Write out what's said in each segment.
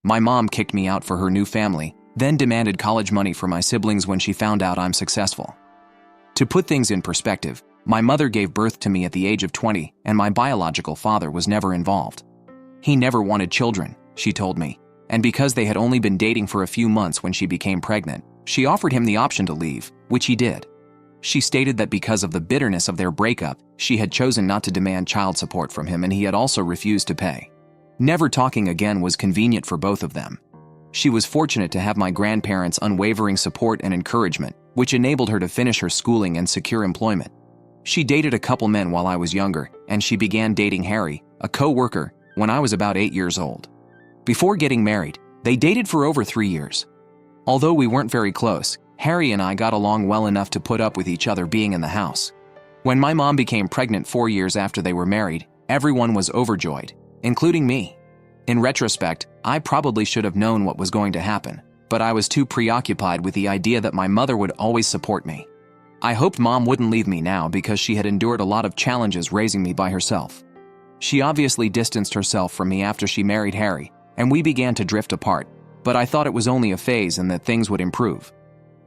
My mom kicked me out for her new family, then demanded college money for my siblings when she found out I'm successful. To put things in perspective, my mother gave birth to me at the age of 20, and my biological father was never involved. He never wanted children, she told me, and because they had only been dating for a few months when she became pregnant, she offered him the option to leave, which he did. She stated that because of the bitterness of their breakup, she had chosen not to demand child support from him and he had also refused to pay. Never talking again was convenient for both of them. She was fortunate to have my grandparents' unwavering support and encouragement, which enabled her to finish her schooling and secure employment. She dated a couple men while I was younger, and she began dating Harry, a co-worker, when I was about 8 years old. Before getting married, they dated for over 3 years. Although we weren't very close, Harry and I got along well enough to put up with each other being in the house. When my mom became pregnant 4 years after they were married, everyone was overjoyed, including me. In retrospect, I probably should have known what was going to happen, but I was too preoccupied with the idea that my mother would always support me. I hoped Mom wouldn't leave me now because she had endured a lot of challenges raising me by herself. She obviously distanced herself from me after she married Harry, and we began to drift apart, but I thought it was only a phase and that things would improve.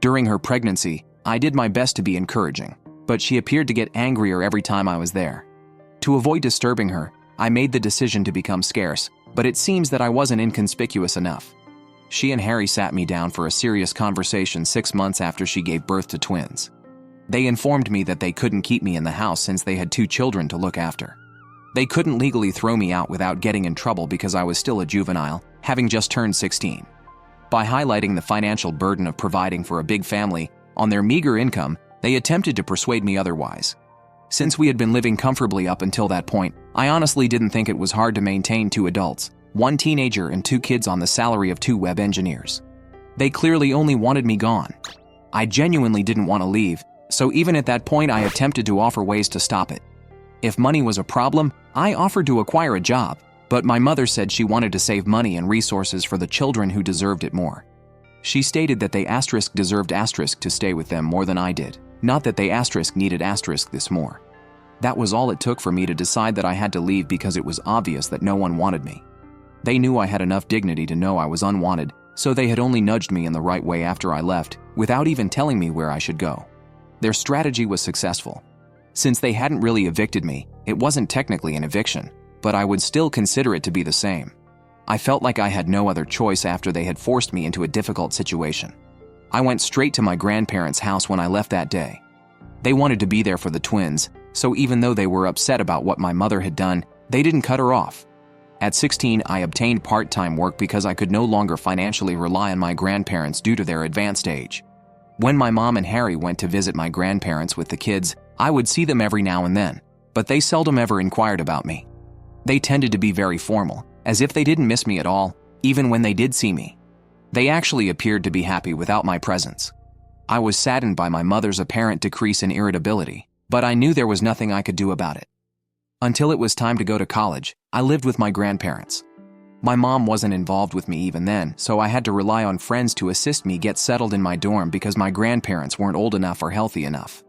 During her pregnancy, I did my best to be encouraging, but she appeared to get angrier every time I was there. To avoid disturbing her, I made the decision to become scarce, but it seems that I wasn't inconspicuous enough. She and Harry sat me down for a serious conversation 6 months after she gave birth to twins. They informed me that they couldn't keep me in the house since they had 2 children to look after. They couldn't legally throw me out without getting in trouble because I was still a juvenile, having just turned 16. By highlighting the financial burden of providing for a big family on their meager income, they attempted to persuade me otherwise. Since we had been living comfortably up until that point, I honestly didn't think it was hard to maintain 2 adults, 1 teenager and 2 kids on the salary of 2 web engineers. They clearly only wanted me gone. I genuinely didn't want to leave, so even at that point I attempted to offer ways to stop it. If money was a problem, I offered to acquire a job, but my mother said she wanted to save money and resources for the children who deserved it more. She stated that they deserved to stay with them more than I did, not that they needed this more. That was all it took for me to decide that I had to leave because it was obvious that no one wanted me. They knew I had enough dignity to know I was unwanted, so they had only nudged me in the right way after I left, without even telling me where I should go. Their strategy was successful. Since they hadn't really evicted me, it wasn't technically an eviction, but I would still consider it to be the same. I felt like I had no other choice after they had forced me into a difficult situation. I went straight to my grandparents' house when I left that day. They wanted to be there for the twins, so even though they were upset about what my mother had done, they didn't cut her off. At 16, I obtained part-time work because I could no longer financially rely on my grandparents due to their advanced age. When my mom and Harry went to visit my grandparents with the kids, I would see them every now and then, but they seldom ever inquired about me. They tended to be very formal, as if they didn't miss me at all, even when they did see me. They actually appeared to be happy without my presence. I was saddened by my mother's apparent decrease in irritability, but I knew there was nothing I could do about it. Until it was time to go to college, I lived with my grandparents. My mom wasn't involved with me even then, so I had to rely on friends to assist me get settled in my dorm because my grandparents weren't old enough or healthy enough.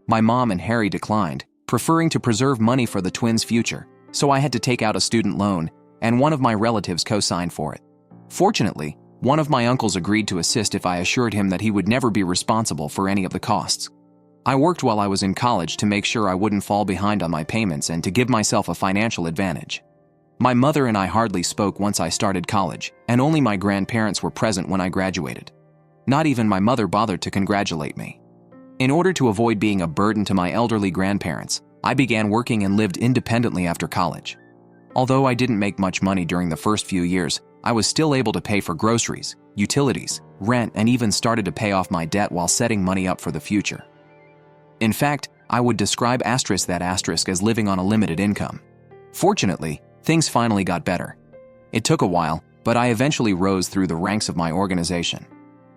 My mom and Harry declined, preferring to preserve money for the twins' future, so I had to take out a student loan, and one of my relatives co-signed for it. Fortunately, one of my uncles agreed to assist if I assured him that he would never be responsible for any of the costs. I worked while I was in college to make sure I wouldn't fall behind on my payments and to give myself a financial advantage. My mother and I hardly spoke once I started college, and only my grandparents were present when I graduated. Not even my mother bothered to congratulate me. In order to avoid being a burden to my elderly grandparents, I began working and lived independently after college. Although I didn't make much money during the first few years, I was still able to pay for groceries, utilities, rent, and even started to pay off my debt while setting money up for the future. In fact, I would describe that as living on a limited income. Fortunately, things finally got better. It took a while, but I eventually rose through the ranks of my organization.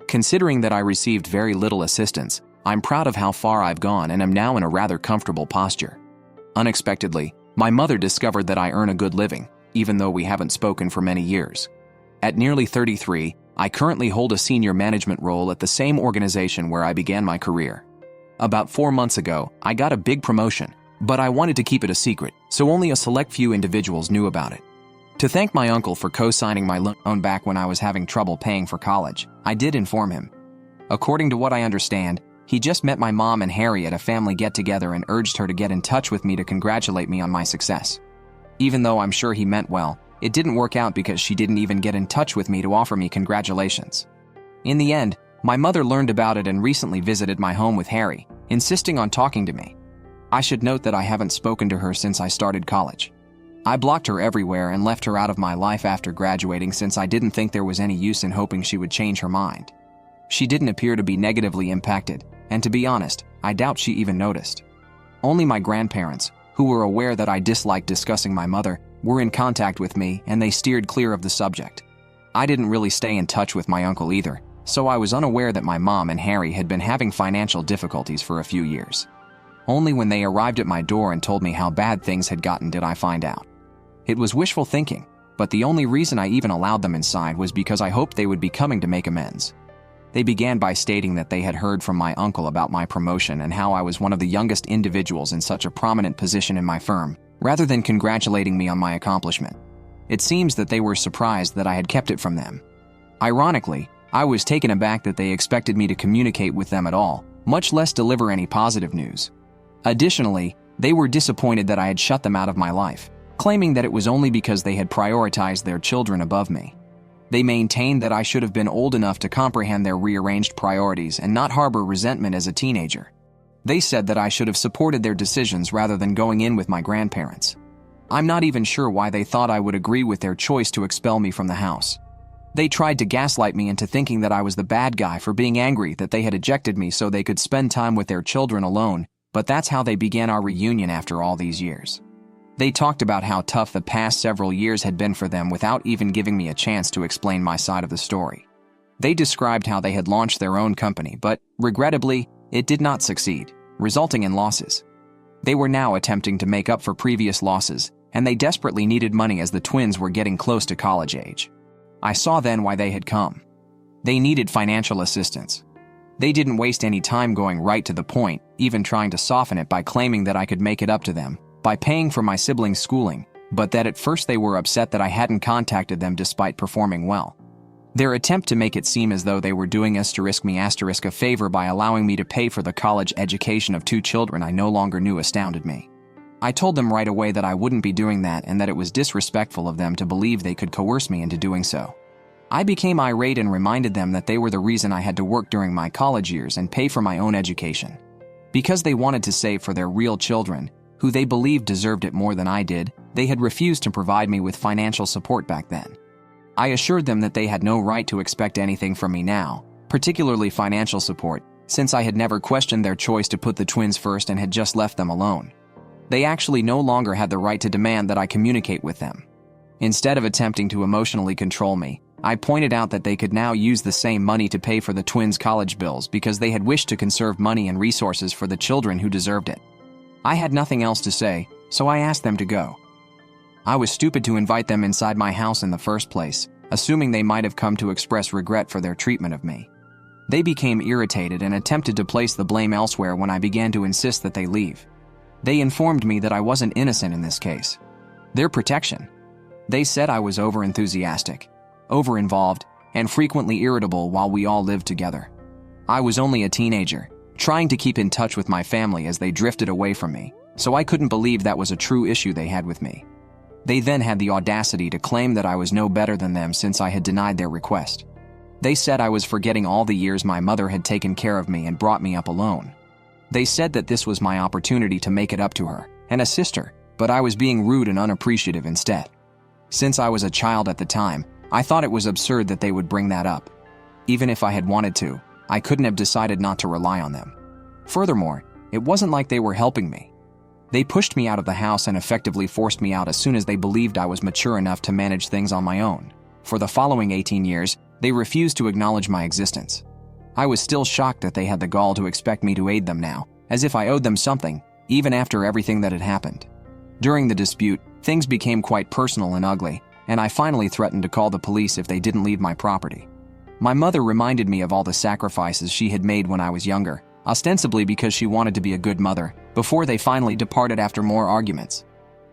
Considering that I received very little assistance, I'm proud of how far I've gone and am now in a rather comfortable posture. Unexpectedly, my mother discovered that I earn a good living, even though we haven't spoken for many years. At nearly 33, I currently hold a senior management role at the same organization where I began my career. About 4 months ago, I got a big promotion, but I wanted to keep it a secret, so only a select few individuals knew about it. To thank my uncle for co-signing my loan back when I was having trouble paying for college, I did inform him. According to what I understand, he just met my mom and Harry at a family get-together and urged her to get in touch with me to congratulate me on my success. Even though I'm sure he meant well, it didn't work out because she didn't even get in touch with me to offer me congratulations. In the end, my mother learned about it and recently visited my home with Harry, insisting on talking to me. I should note that I haven't spoken to her since I started college. I blocked her everywhere and left her out of my life after graduating since I didn't think there was any use in hoping she would change her mind. She didn't appear to be negatively impacted, and to be honest, I doubt she even noticed. Only my grandparents, who were aware that I disliked discussing my mother, were in contact with me and they steered clear of the subject. I didn't really stay in touch with my uncle either, so I was unaware that my mom and Harry had been having financial difficulties for a few years. Only when they arrived at my door and told me how bad things had gotten did I find out. It was wishful thinking, but the only reason I even allowed them inside was because I hoped they would be coming to make amends. They began by stating that they had heard from my uncle about my promotion and how I was one of the youngest individuals in such a prominent position in my firm, rather than congratulating me on my accomplishment. It seems that they were surprised that I had kept it from them. Ironically, I was taken aback that they expected me to communicate with them at all, much less deliver any positive news. Additionally, they were disappointed that I had shut them out of my life, claiming that it was only because they had prioritized their children above me. They maintained that I should have been old enough to comprehend their rearranged priorities and not harbor resentment as a teenager. They said that I should have supported their decisions rather than going in with my grandparents. I'm not even sure why they thought I would agree with their choice to expel me from the house. They tried to gaslight me into thinking that I was the bad guy for being angry that they had ejected me so they could spend time with their children alone, but that's how they began our reunion after all these years. They talked about how tough the past several years had been for them without even giving me a chance to explain my side of the story. They described how they had launched their own company, but, regrettably, it did not succeed, resulting in losses. They were now attempting to make up for previous losses, and they desperately needed money as the twins were getting close to college age. I saw then why they had come. They needed financial assistance. They didn't waste any time going right to the point, even trying to soften it by claiming that I could make it up to them by paying for my siblings' schooling, but that at first they were upset that I hadn't contacted them despite performing well. Their attempt to make it seem as though they were doing a favor by allowing me to pay for the college education of 2 children I no longer knew astounded me. I told them right away that I wouldn't be doing that and that it was disrespectful of them to believe they could coerce me into doing so. I became irate and reminded them that they were the reason I had to work during my college years and pay for my own education. Because they wanted to save for their real children, who they believed deserved it more than I did, they had refused to provide me with financial support back then. I assured them that they had no right to expect anything from me now, particularly financial support, since I had never questioned their choice to put the twins first and had just left them alone. They actually no longer had the right to demand that I communicate with them. Instead of attempting to emotionally control me, I pointed out that they could now use the same money to pay for the twins' college bills because they had wished to conserve money and resources for the children who deserved it. I had nothing else to say, so I asked them to go. I was stupid to invite them inside my house in the first place, assuming they might have come to express regret for their treatment of me. They became irritated and attempted to place the blame elsewhere when I began to insist that they leave. They informed me that I wasn't innocent in this case. Their protection. They said I was over-enthusiastic, over-involved, and frequently irritable while we all lived together. I was only a teenager, trying to keep in touch with my family as they drifted away from me, so I couldn't believe that was a true issue they had with me. They then had the audacity to claim that I was no better than them since I had denied their request. They said I was forgetting all the years my mother had taken care of me and brought me up alone. They said that this was my opportunity to make it up to her and assist her, but I was being rude and unappreciative instead. Since I was a child at the time, I thought it was absurd that they would bring that up. Even if I had wanted to, I couldn't have decided not to rely on them. Furthermore, it wasn't like they were helping me. They pushed me out of the house and effectively forced me out as soon as they believed I was mature enough to manage things on my own. For the following 18 years, they refused to acknowledge my existence. I was still shocked that they had the gall to expect me to aid them now, as if I owed them something, even after everything that had happened. During the dispute, things became quite personal and ugly, and I finally threatened to call the police if they didn't leave my property. My mother reminded me of all the sacrifices she had made when I was younger, ostensibly because she wanted to be a good mother, before they finally departed after more arguments.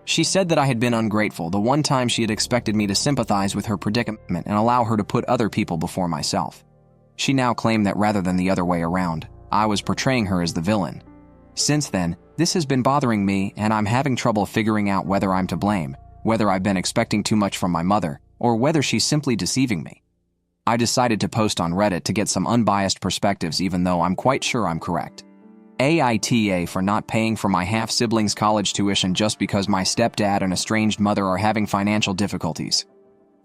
She said that I had been ungrateful the one time she had expected me to sympathize with her predicament and allow her to put other people before myself. She now claimed that rather than the other way around, I was portraying her as the villain. Since then, this has been bothering me, and I'm having trouble figuring out whether I'm to blame, whether I've been expecting too much from my mother, or whether she's simply deceiving me. I decided to post on Reddit to get some unbiased perspectives, even though I'm quite sure I'm correct. AITA for not paying for my half-sibling's college tuition just because my stepdad and estranged mother are having financial difficulties.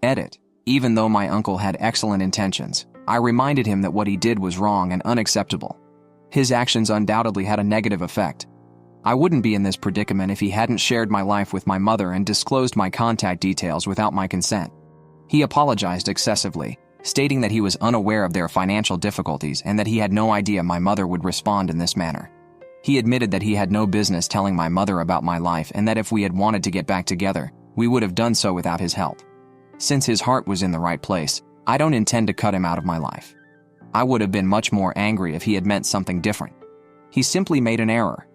Edit. Even though my uncle had excellent intentions, I reminded him that what he did was wrong and unacceptable. His actions undoubtedly had a negative effect. I wouldn't be in this predicament if he hadn't shared my life with my mother and disclosed my contact details without my consent. He apologized excessively, stating that he was unaware of their financial difficulties and that he had no idea my mother would respond in this manner. He admitted that he had no business telling my mother about my life and that if we had wanted to get back together, we would have done so without his help. Since his heart was in the right place, I don't intend to cut him out of my life. I would have been much more angry if he had meant something different. He simply made an error.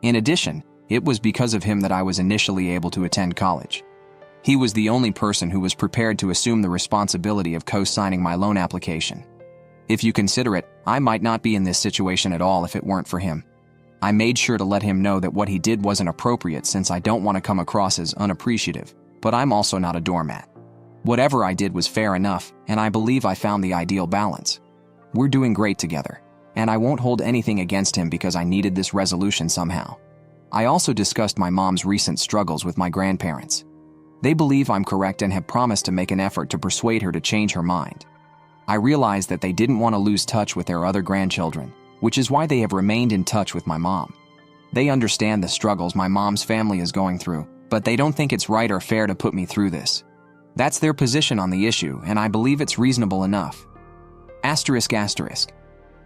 In addition, it was because of him that I was initially able to attend college. He was the only person who was prepared to assume the responsibility of co-signing my loan application. If you consider it, I might not be in this situation at all if it weren't for him. I made sure to let him know that what he did wasn't appropriate since I don't want to come across as unappreciative, but I'm also not a doormat. Whatever I did was fair enough, and I believe I found the ideal balance. We're doing great together, and I won't hold anything against him because I needed this resolution somehow. I also discussed my mom's recent struggles with my grandparents. They believe I'm correct and have promised to make an effort to persuade her to change her mind. I realized that they didn't want to lose touch with their other grandchildren, which is why they have remained in touch with my mom. They understand the struggles my mom's family is going through, but they don't think it's right or fair to put me through this. That's their position on the issue, and I believe it's reasonable enough. Asterisk asterisk.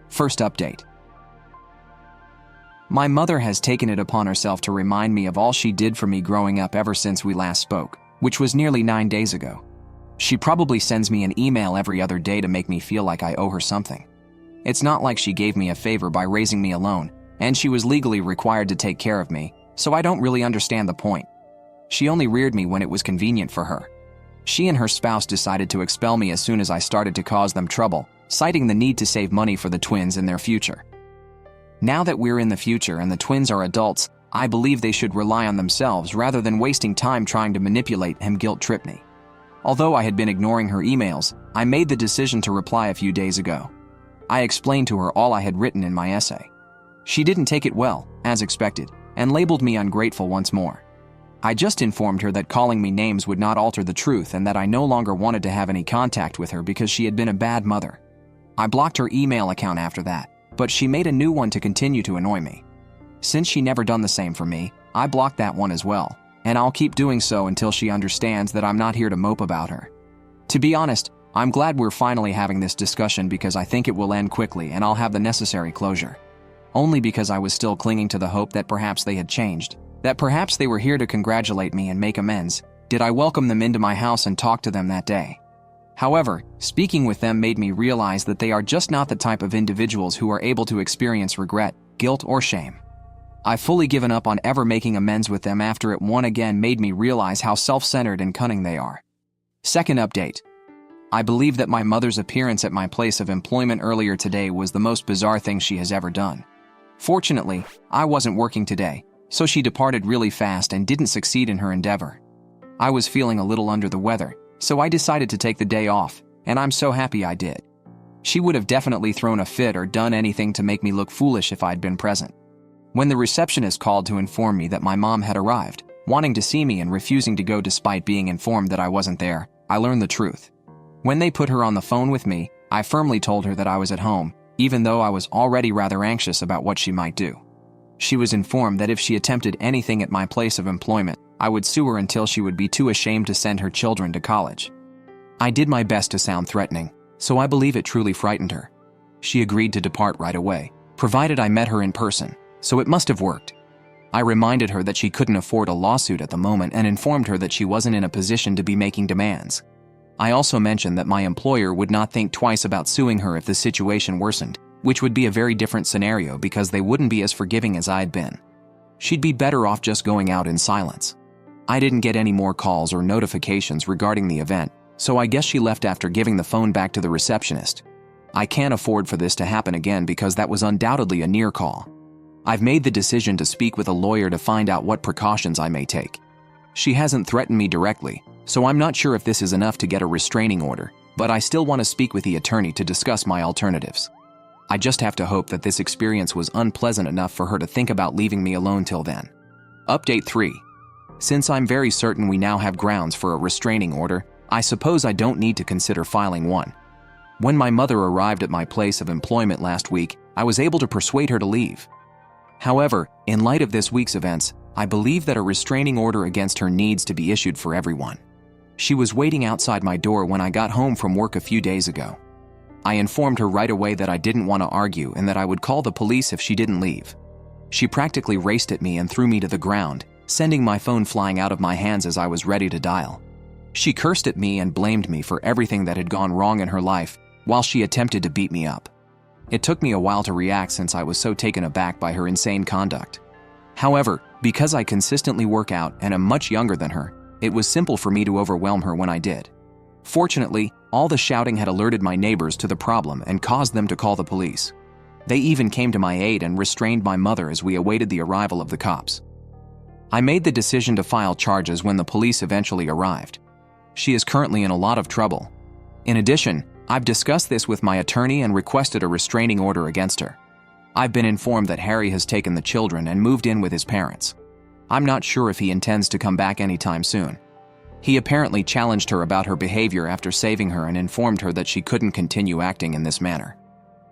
First update. My mother has taken it upon herself to remind me of all she did for me growing up ever since we last spoke, which was nearly 9 days ago. She probably sends me an email every other day to make me feel like I owe her something. It's not like she gave me a favor by raising me alone, and she was legally required to take care of me, so I don't really understand the point. She only reared me when it was convenient for her. She and her spouse decided to expel me as soon as I started to cause them trouble, citing the need to save money for the twins in their future. Now that we're in the future and the twins are adults, I believe they should rely on themselves rather than wasting time trying to manipulate and guilt-trip me. Although I had been ignoring her emails, I made the decision to reply a few days ago. I explained to her all I had written in my essay. She didn't take it well, as expected, and labeled me ungrateful once more. I just informed her that calling me names would not alter the truth and that I no longer wanted to have any contact with her because she had been a bad mother. I blocked her email account after that, but she made a new one to continue to annoy me. Since she never done the same for me, I blocked that one as well, and I'll keep doing so until she understands that I'm not here to mope about her. To be honest, I'm glad we're finally having this discussion because I think it will end quickly and I'll have the necessary closure. Only because I was still clinging to the hope that perhaps they had changed, that perhaps they were here to congratulate me and make amends, did I welcome them into my house and talk to them that day. However, speaking with them made me realize that they are just not the type of individuals who are able to experience regret, guilt, or shame. I've fully given up on ever making amends with them after it once again made me realize how self-centered and cunning they are. Second update. I believe that my mother's appearance at my place of employment earlier today was the most bizarre thing she has ever done. Fortunately, I wasn't working today, so she departed really fast and didn't succeed in her endeavor. I was feeling a little under the weather, so I decided to take the day off, and I'm so happy I did. She would have definitely thrown a fit or done anything to make me look foolish if I'd been present. When the receptionist called to inform me that my mom had arrived, wanting to see me and refusing to go despite being informed that I wasn't there, I learned the truth. When they put her on the phone with me, I firmly told her that I was at home, even though I was already rather anxious about what she might do. She was informed that if she attempted anything at my place of employment, I would sue her until she would be too ashamed to send her children to college. I did my best to sound threatening, so I believe it truly frightened her. She agreed to depart right away, provided I met her in person, so it must have worked. I reminded her that she couldn't afford a lawsuit at the moment and informed her that she wasn't in a position to be making demands. I also mentioned that my employer would not think twice about suing her if the situation worsened, which would be a very different scenario because they wouldn't be as forgiving as I'd been. She'd be better off just going out in silence. I didn't get any more calls or notifications regarding the event, so I guess she left after giving the phone back to the receptionist. I can't afford for this to happen again because that was undoubtedly a near call. I've made the decision to speak with a lawyer to find out what precautions I may take. She hasn't threatened me directly, so I'm not sure if this is enough to get a restraining order, but I still want to speak with the attorney to discuss my alternatives. I just have to hope that this experience was unpleasant enough for her to think about leaving me alone till then. Update 3. Since I'm very certain we now have grounds for a restraining order, I suppose I don't need to consider filing one. When my mother arrived at my place of employment last week, I was able to persuade her to leave. However, in light of this week's events, I believe that a restraining order against her needs to be issued for everyone. She was waiting outside my door when I got home from work a few days ago. I informed her right away that I didn't want to argue and that I would call the police if she didn't leave. She practically raced at me and threw me to the ground, sending my phone flying out of my hands as I was ready to dial. She cursed at me and blamed me for everything that had gone wrong in her life while she attempted to beat me up. It took me a while to react since I was so taken aback by her insane conduct. However, because I consistently work out and am much younger than her, it was simple for me to overwhelm her when I did. Fortunately, all the shouting had alerted my neighbors to the problem and caused them to call the police. They even came to my aid and restrained my mother as we awaited the arrival of the cops. I made the decision to file charges when the police eventually arrived. She is currently in a lot of trouble. In addition, I've discussed this with my attorney and requested a restraining order against her. I've been informed that Harry has taken the children and moved in with his parents. I'm not sure if he intends to come back anytime soon. He apparently challenged her about her behavior after saving her and informed her that she couldn't continue acting in this manner.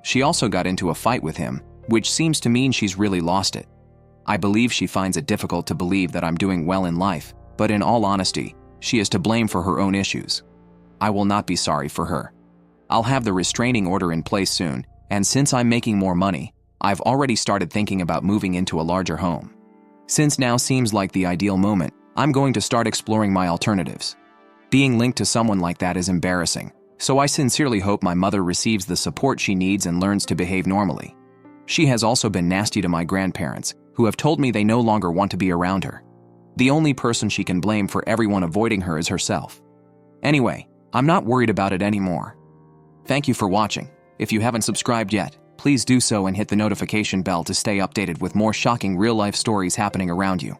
She also got into a fight with him, which seems to mean she's really lost it. I believe she finds it difficult to believe that I'm doing well in life, but in all honesty, she is to blame for her own issues. I will not be sorry for her. I'll have the restraining order in place soon, and since I'm making more money, I've already started thinking about moving into a larger home. Since now seems like the ideal moment, I'm going to start exploring my alternatives. Being linked to someone like that is embarrassing, so I sincerely hope my mother receives the support she needs and learns to behave normally. She has also been nasty to my grandparents, who have told me they no longer want to be around her. The only person she can blame for everyone avoiding her is herself. Anyway, I'm not worried about it anymore. Thank you for watching. If you haven't subscribed yet, please do so and hit the notification bell to stay updated with more shocking real-life stories happening around you.